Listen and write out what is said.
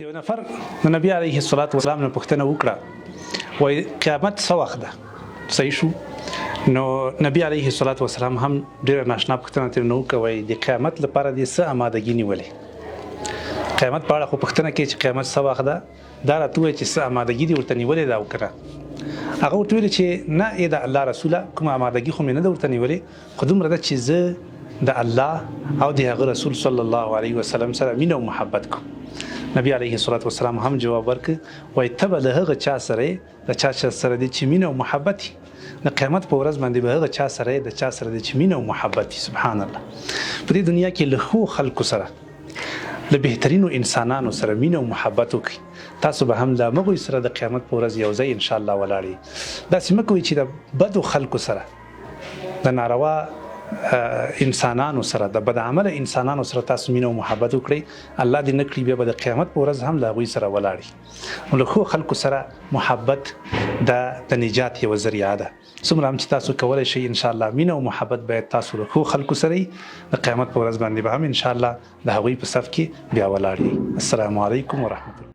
یو نفر د نبی علیه الصلاة والسلام نه پوښتنه وکړه وایي قیامت څه وخت ده؟ صحیح شو. نو نبی علیه الصلاة والسلام هم ډېره ناشنا پوښتنه ترې نه وکړه، وایي د قیامت لپاره دې څه امادګي نیولې؟ قیامت په اړه خو پوښتنه کوي چې قیامت څه وخت ده، دا راته ووایي چې څه امادګي دې ورته نیولې ده او که نه. هغه ورته ویلې چې نه ای د الله رسوله کومه امادګي خو مې نه ده ورته نیولې، خو دومره ده چې زه د الله او د هغه رسول صلی الله علیه وسلم سره مینه او محبت کوم. نبی علیه الصلاة والسلام هم جواب ورکړ، وایي ته به د هغه چا سره یې د چا سره دی چې مینه او محبت وي. د قیامت په ورځ باندې به هغه چا سره د چا سره دی چې مینه او محبت وي. سبحان الله. په دې دنیا کې له ښو خلکو سره له بهترینو انسانانو سره مینه او محبت وکړي. تاسو به هم د هغوی سره د قیامت په ورځ یو ځای انشاءالله ولاړئ. داسې مه کوئ چې د بدو خلکو سره د ناروا انسانانو سره د بد عمله انسانانو سره تاسو مینه او محبت وکړئ. الله دې نه کړي بیا به د قیامت په ورځ هم له هغوی سره ولاړئ. نو له ښو خلکو سره محبت د نجات یوه ذریعه ده. څومره هم چې تاسو کولی شئ انشاءالله مینه او محبت باید تاسو له ښو خلکو سره یي. د قیامت په ورځ باندې به هم انشاءالله د هغوی په صف کې بیا ولاړ یئ. السلام علیکم ورحمة الله.